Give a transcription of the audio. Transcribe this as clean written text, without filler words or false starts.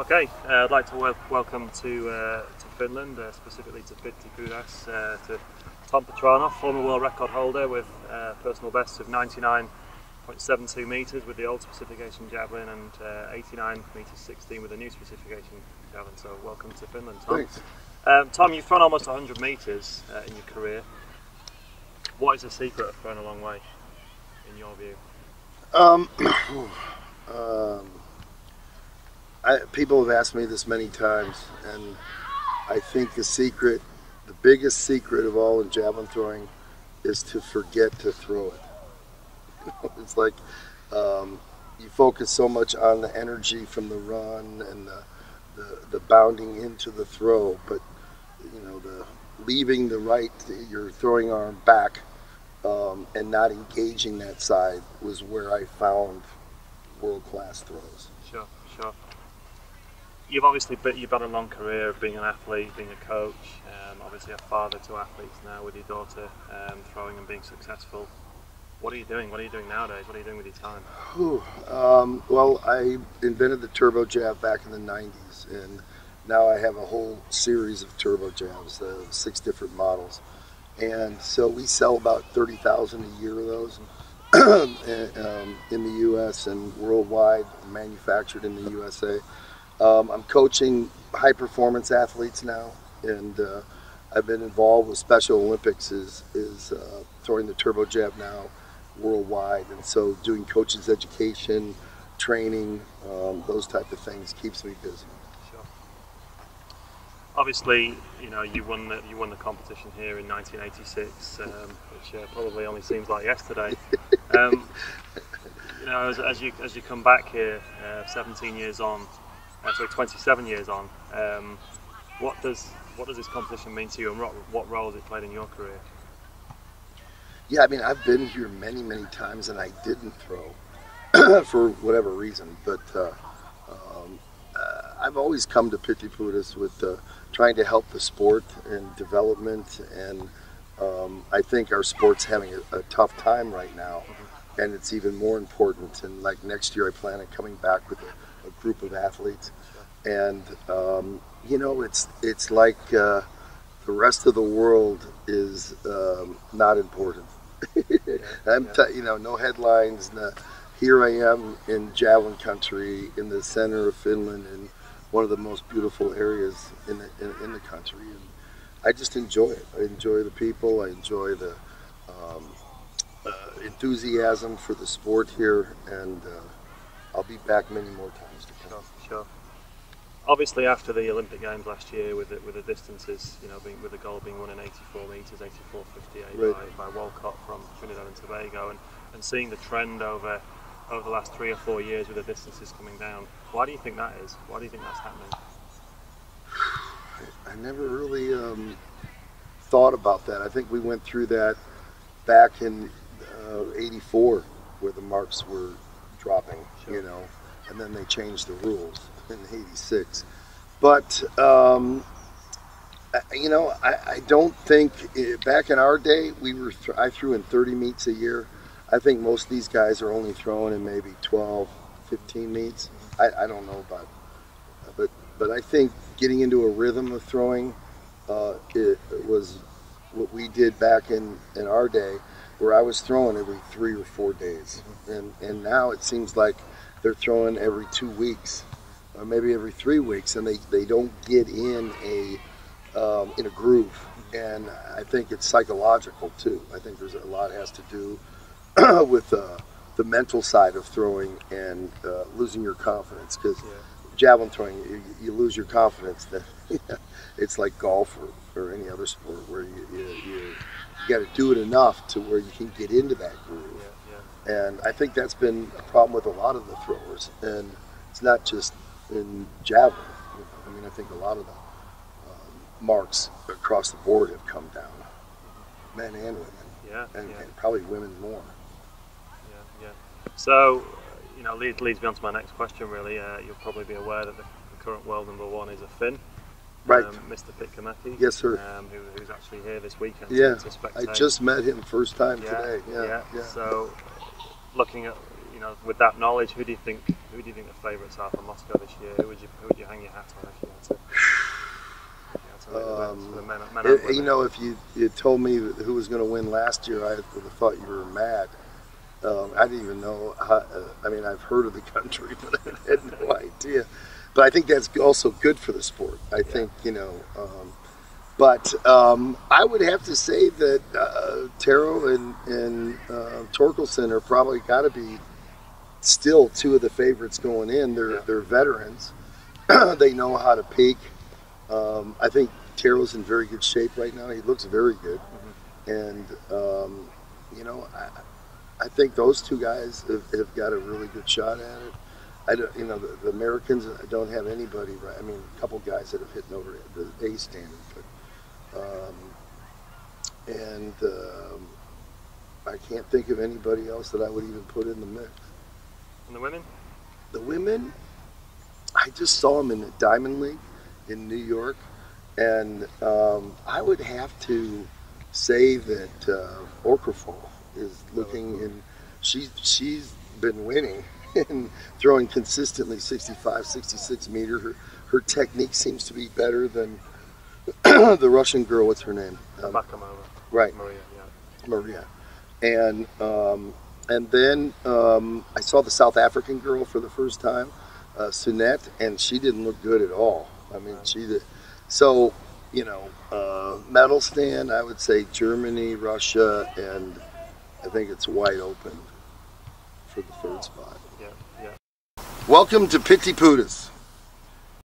Okay, I'd like to welcome to Finland, specifically to Pihtipudas, to Tom Petranoff, former world record holder with personal bests of 99.72 metres with the old specification Javelin and 89 metres 16 with the new specification Javelin. So welcome to Finland, Tom. Thanks. Tom, you've thrown almost 100 metres in your career. What is the secret of throwing a long way, in your view? People have asked me this many times, and I think the biggest secret of all in javelin throwing is to forget to throw it. It's like you focus so much on the energy from the run and the bounding into the throw, but the leaving your throwing arm back and not engaging that side was where I found world-class throws. Sure. You've had a long career of being an athlete, being a coach, obviously a father to athletes now with your daughter, throwing and being successful. What are you doing? What are you doing nowadays? What are you doing with your time? Well, I invented the turbo jab back in the 90s, and now I have a whole series of turbo jabs, 6 different models. And so we sell about 30,000 a year of those in the U.S. and worldwide, manufactured in the USA. I'm coaching high-performance athletes now, and I've been involved with Special Olympics is throwing the turbo jab now worldwide, and so doing coaches education, training, those type of things keeps me busy. Sure. Obviously, you won the competition here in 1986, which probably only seems like yesterday. As you come back here, 27 years on, what does this competition mean to you, and what role has it played in your career? Yeah, I mean, I've been here many times, and I didn't throw for whatever reason, but I've always come to Pihtipudas with trying to help the sport and development, and I think our sport's having a tough time right now, and it's even more important. And like next year, I plan on coming back with a group of athletes, and it's like the rest of the world is not important. No headlines. Here I am in Javelin country, in the center of Finland, in one of the most beautiful areas in the country, and I just enjoy it. I enjoy the people. I enjoy the enthusiasm for the sport here, and I'll be back many more times to come. Sure. Obviously, after the Olympic Games last year, with the distances, with the gold being won in 84 metres, 84.58 right, by Walcott from Trinidad and Tobago, and seeing the trend over the last 3 or 4 years with the distances coming down, why do you think that is? Why do you think that's happening? I never really thought about that. I think we went through that back in 84, where the marks were dropping, sure, and then they changed the rules in 86. But I don't think back in our day I threw in 30 meets a year. I think most of these guys are only throwing in maybe 12, 15 meets. I don't know about, but I think getting into a rhythm of throwing, it was what we did back in our day, where I was throwing every 3 or 4 days, and now it seems like they're throwing every 2 weeks, or maybe every 3 weeks, and they don't get in a groove. And I think it's psychological too. I think there's a lot has to do with the mental side of throwing and losing your confidence, because javelin throwing, you lose your confidence, that it's like golf or any other sport where you got to do it enough to where you can get into that groove. And I think that's been a problem with a lot of the throwers, and it's not just in javelin. I mean, I think a lot of the marks across the board have come down, men and women, and probably women more. So, leads me on to my next question, really. You'll probably be aware that the current world #1 is a Finn. Right. Mr. Pitkämäki. Yes, sir. Who's actually here this weekend to spectate. I just met him first time today. So, looking at, with that knowledge, who do you think Who do you think the favourites are for Moscow this year? Who would you hang your hat on if you had to? The men and women? You know, if you told me who was going to win last year, I would have thought you were mad. I didn't even know how, I mean, I've heard of the country, but I had no idea. But I think that's also good for the sport. I think, you know, but I would have to say that Taro and Torkelson are probably got to be still two of the favorites going in. They're veterans. They know how to peak. I think Taro's in very good shape right now. He looks very good. And, you know, I think those two guys have got a really good shot at it. I don't, you know, the Americans don't have anybody, right? I mean, a couple guys that have hit over the A standard, but I can't think of anybody else that I would even put in the mix. And the women? The women, I just saw them in the Diamond League in New York, and I would have to say that Okafor is looking, and she's been winning and throwing consistently 65, 66 meter. Her technique seems to be better than the Russian girl. What's her name? Bakamova. Right. Maria. Yeah. Maria. And then I saw the South African girl for the first time, Sunette, and she didn't look good at all. I mean, she did. So, you know, medal stand, I would say Germany, Russia, and I think it's wide open for the third spot. Yeah. Welcome to Pihtipudas.